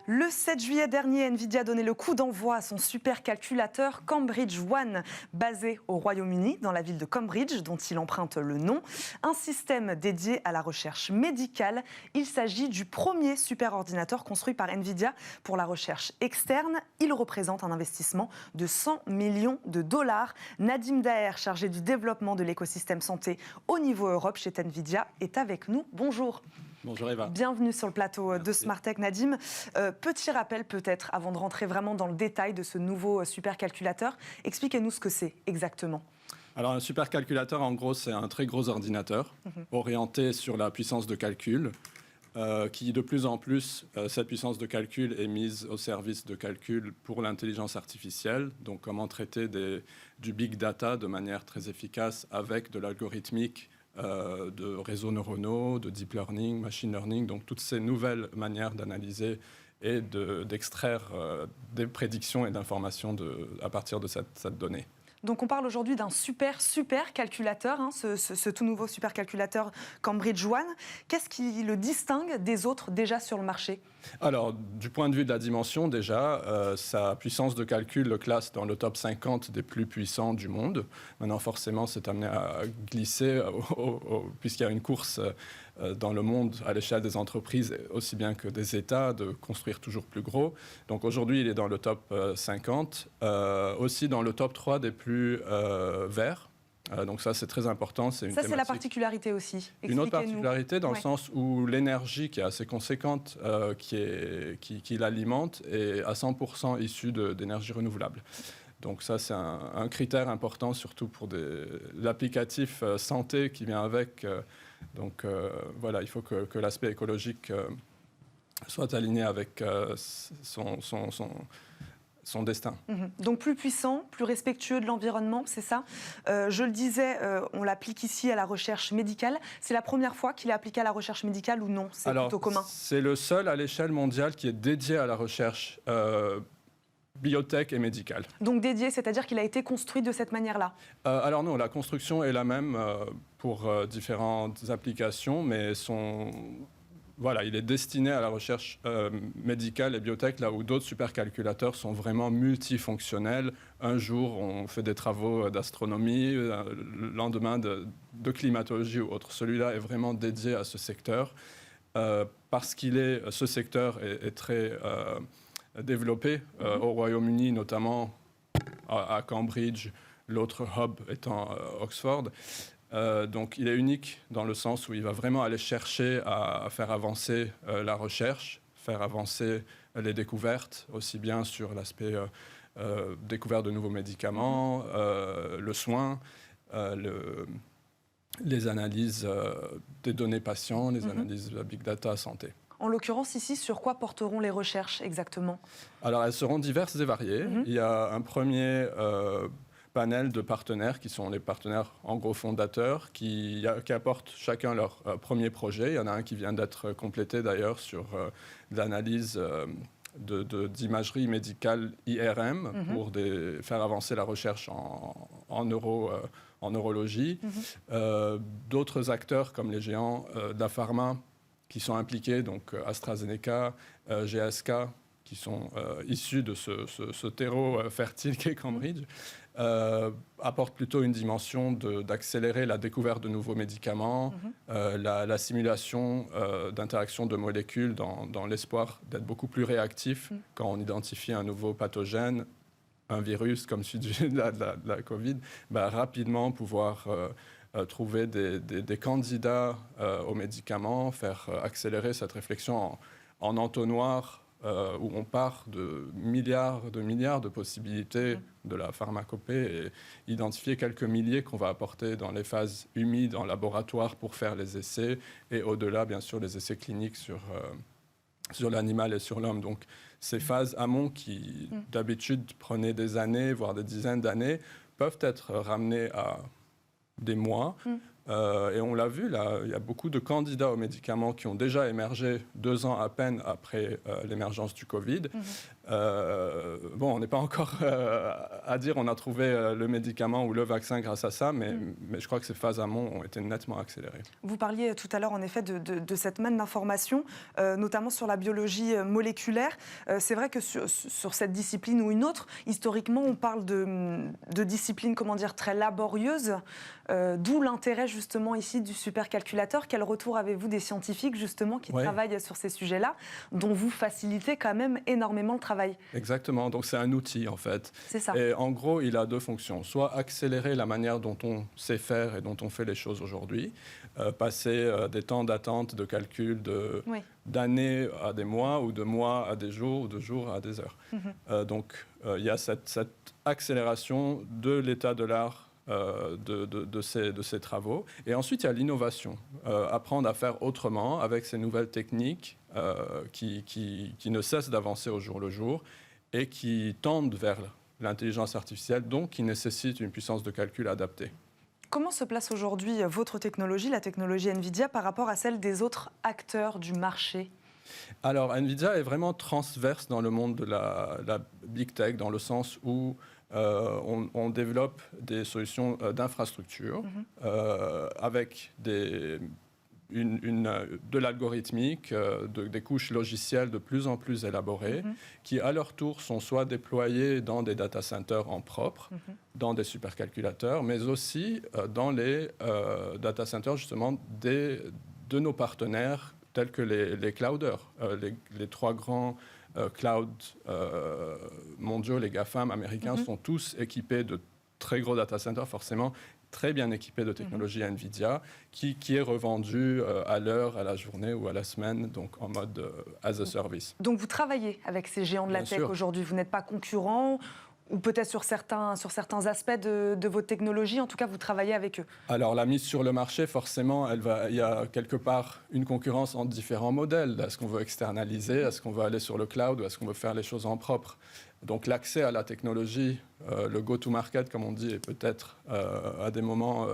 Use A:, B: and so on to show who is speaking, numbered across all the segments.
A: Le 7 juillet dernier, Nvidia a donné le coup d'envoi à son supercalculateur Cambridge One, basé au Royaume-Uni, dans la ville de Cambridge, dont il emprunte le nom. Un système dédié à la recherche médicale. Il s'agit du premier superordinateur construit par Nvidia pour la recherche externe. Il représente un investissement de 100 millions de dollars. Nadim Daher, chargé du développement de l'écosystème santé au niveau Europe chez Nvidia, est avec nous. Bonjour.
B: Bonjour Eva.
A: Bienvenue sur le plateau de Smart Tech, Nadim. Petit rappel peut-être, avant de rentrer vraiment dans le détail de ce nouveau supercalculateur. Expliquez-nous ce que c'est exactement.
B: Alors un supercalculateur, en gros, c'est un très gros ordinateur orienté sur la puissance de calcul, qui de plus en plus, cette puissance de calcul est mise au service de calcul pour l'intelligence artificielle. Donc comment traiter du big data de manière très efficace avec de l'algorithmique, de réseaux neuronaux, de deep learning, machine learning, donc toutes ces nouvelles manières d'analyser et d'extraire des prédictions et d'informations à partir de cette donnée.
A: Donc on parle aujourd'hui d'un super calculateur, ce tout nouveau supercalculateur Cambridge One. Qu'est-ce qui le distingue des autres déjà sur le marché ?
B: Alors, du point de vue de la dimension, déjà, sa puissance de calcul le classe dans le top 50 des plus puissants du monde. Maintenant, forcément, c'est amené à glisser, puisqu'il y a une course dans le monde, à l'échelle des entreprises, aussi bien que des États, de construire toujours plus gros. Donc aujourd'hui, il est dans le top 50, aussi dans le top 3 des plus verts. Donc ça, c'est très important. C'est
A: la particularité aussi.
B: Une autre particularité dans le sens où l'énergie qui est assez conséquente, qui l'alimente, est à 100% issue d'énergie renouvelable. Donc ça, c'est un critère important, surtout pour l'applicatif santé qui vient avec. Donc voilà, il faut que l'aspect écologique soit aligné avec son destin.
A: Donc plus puissant, plus respectueux de l'environnement, c'est ça. Je le disais, on l'applique ici à la recherche médicale. C'est la première fois qu'il est appliqué à la recherche médicale ou non? C'est plutôt commun.
B: C'est le seul à l'échelle mondiale qui est dédié à la recherche biotech et médicale. Donc
A: dédié, c'est-à-dire qu'il a été construit de cette manière-là?
B: Alors non, la construction est la même pour différentes applications, mais voilà, il est destiné à la recherche médicale et biotech, là où d'autres supercalculateurs sont vraiment multifonctionnels. Un jour, on fait des travaux d'astronomie, le lendemain de climatologie ou autre. Celui-là est vraiment dédié à ce secteur parce ce secteur est très développé au Royaume-Uni, notamment à Cambridge, l'autre hub étant Oxford. Donc il est unique dans le sens où il va vraiment aller chercher à faire avancer la recherche, faire avancer les découvertes, aussi bien sur l'aspect découverte de nouveaux médicaments, le soin, les analyses des données patients, les analyses de la big data santé.
A: En l'occurrence, ici, sur quoi porteront les recherches exactement?
B: Alors, elles seront diverses et variées. Il y a un premier panel de partenaires qui sont les partenaires, en gros, fondateurs, qui apportent chacun leur premier projet. Il y en a un qui vient d'être complété, d'ailleurs, sur l'analyse d'imagerie médicale IRM pour faire avancer la recherche en neurologie. D'autres acteurs, comme les géants de la pharma, qui sont impliqués, donc AstraZeneca, GSK, qui sont issus de ce terreau fertile qu'est Cambridge, apportent plutôt une dimension d'accélérer la découverte de nouveaux médicaments, la simulation d'interaction de molécules dans l'espoir d'être beaucoup plus réactif quand on identifie un nouveau pathogène, un virus comme celui de la Covid, rapidement pouvoir trouver des candidats aux médicaments, faire accélérer cette réflexion en entonnoir où on part de milliards de possibilités de la pharmacopée et identifier quelques milliers qu'on va apporter dans les phases humides en laboratoire pour faire les essais et au-delà, bien sûr, les essais cliniques sur l'animal et sur l'homme. Donc ces phases amont qui, d'habitude, prenaient des années, voire des dizaines d'années, peuvent être ramenées à des mois. Et on l'a vu, là, il y a beaucoup de candidats aux médicaments qui ont déjà émergé 2 ans à peine après l'émergence du Covid. On n'est pas encore à dire on a trouvé le médicament ou le vaccin grâce à ça, mais je crois que ces phases amont ont été nettement accélérées.
A: Vous parliez tout à l'heure en effet de cette manne d'informations, notamment sur la biologie moléculaire. C'est vrai que sur cette discipline ou une autre, historiquement, on parle de discipline, comment dire, très laborieuse, d'où l'intérêt justement ici du supercalculateur. Quel retour avez-vous des scientifiques justement qui travaillent sur ces sujets-là, dont vous facilitez quand même énormément le travail?
B: Exactement, donc c'est un outil en fait.
A: C'est ça.
B: Et en gros, il a deux fonctions. Soit accélérer la manière dont on sait faire et dont on fait les choses aujourd'hui, passer des temps d'attente, de calcul d'années à des mois, ou de mois à des jours, ou de jours à des heures. Donc il y a cette accélération de l'état de l'art de ces travaux. Et ensuite, il y a l'innovation. Apprendre à faire autrement avec ces nouvelles techniques qui ne cessent d'avancer au jour le jour et qui tendent vers l'intelligence artificielle, donc qui nécessitent une puissance de calcul adaptée.
A: Comment se place aujourd'hui votre technologie, la technologie NVIDIA, par rapport à celle des autres acteurs du marché ?
B: Alors, NVIDIA est vraiment transverse dans le monde de la Big Tech, dans le sens où on développe des solutions d'infrastructure avec de l'algorithmique, des couches logicielles de plus en plus élaborées, qui à leur tour sont soit déployées dans des data centers en propre, dans des supercalculateurs, mais aussi dans les data centers justement de nos partenaires tels que les clouders, les trois grands cloud mondiaux, les GAFAM américains, sont tous équipés de très gros data centers, forcément très bien équipés de technologie NVIDIA, qui est revendu à l'heure, à la journée ou à la semaine, donc en mode as a service.
A: Donc vous travaillez avec ces géants de la tech aujourd'hui, vous n'êtes pas concurrents, ou peut-être sur certains aspects de votre technologie, en tout cas vous travaillez avec eux.
B: Alors la mise sur le marché, forcément, il y a quelque part une concurrence entre différents modèles. Est-ce qu'on veut externaliser, est-ce qu'on veut aller sur le cloud, ou est-ce qu'on veut faire les choses en propre? Donc l'accès à la technologie, le go-to-market, comme on dit, est peut-être à des moments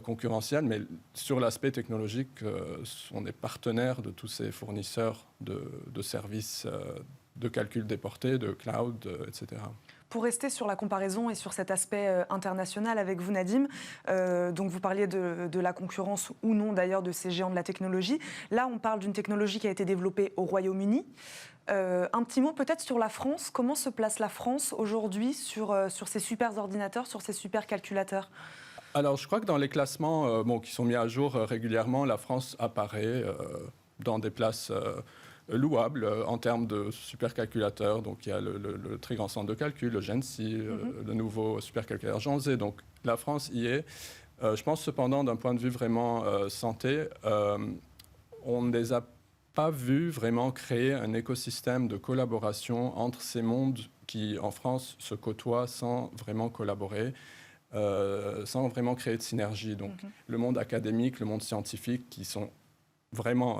B: concurrentiel, mais sur l'aspect technologique, on est partenaire de tous ces fournisseurs de services de calcul déporté, de cloud, etc.
A: Pour rester sur la comparaison et sur cet aspect international avec vous, Nadim, donc vous parliez de la concurrence ou non d'ailleurs de ces géants de la technologie. Là, on parle d'une technologie qui a été développée au Royaume-Uni. Un petit mot peut-être sur la France. Comment se place la France aujourd'hui sur ces super ordinateurs, sur ces super calculateurs ?
B: Alors, je crois que dans les classements qui sont mis à jour régulièrement, la France apparaît dans des places louables en termes de supercalculateurs. Donc, il y a le très grand centre de calcul, le GENSI, le nouveau supercalculateur Jean Zé. Donc, la France y est. Je pense cependant, d'un point de vue vraiment santé, on ne les a pas vus vraiment créer un écosystème de collaboration entre ces mondes qui, en France, se côtoient sans vraiment collaborer. Sans vraiment créer de synergie. Donc, le monde académique, le monde scientifique, qui sont vraiment...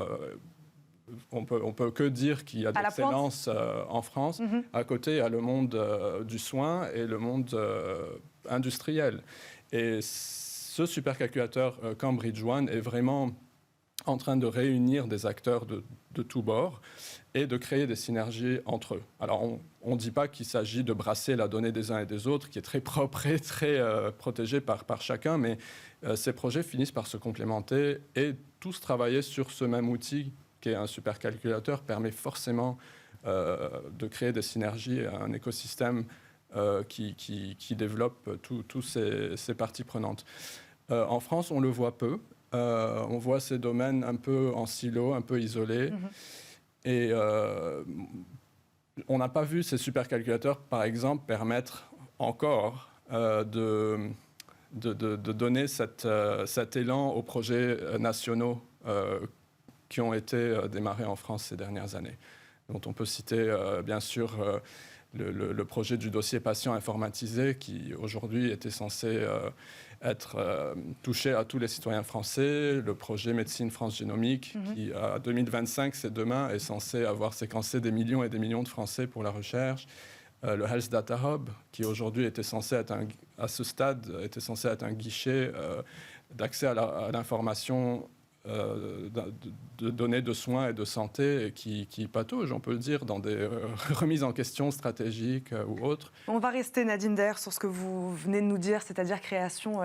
B: on peut que dire qu'il y a de l'excellence en France. À côté, il y a le monde du soin et le monde industriel. Et ce supercalculateur Cambridge One est vraiment en train de réunir des acteurs de tous bords et de créer des synergies entre eux. Alors, on ne dit pas qu'il s'agit de brasser la donnée des uns et des autres, qui est très propre et très protégée par chacun, mais ces projets finissent par se complémenter et tous travailler sur ce même outil qui est un supercalculateur permet forcément de créer des synergies, un écosystème qui développe toutes ces parties prenantes. En France, on le voit peu. On voit ces domaines un peu en silo, un peu isolés. Et on n'a pas vu ces supercalculateurs, par exemple, permettre encore de donner cet élan aux projets nationaux qui ont été démarrés en France ces dernières années. Dont on peut citer, bien sûr, le projet du dossier patient informatisé qui, aujourd'hui, était censé être touché à tous les citoyens français. Le projet Médecine France Génomique, qui, à 2025, c'est demain, est censé avoir séquencé des millions et des millions de Français pour la recherche. Le Health Data Hub, qui, aujourd'hui, était censé être à ce stade, était censé être un guichet d'accès à l'information de données de soins et de santé qui pataugent, on peut le dire, dans des remises en question stratégiques ou autres.
A: On va rester, Nadine, d'ailleurs, sur ce que vous venez de nous dire, c'est-à-dire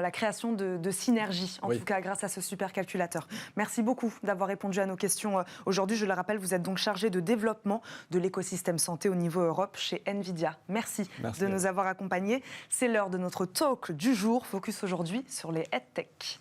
A: la création de synergies, en tout cas grâce à ce supercalculateur. Merci beaucoup d'avoir répondu à nos questions aujourd'hui. Je le rappelle, vous êtes donc chargé de développement de l'écosystème santé au niveau Europe chez NVIDIA. Merci de nous avoir accompagnés. C'est l'heure de notre talk du jour, focus aujourd'hui sur les EdTech.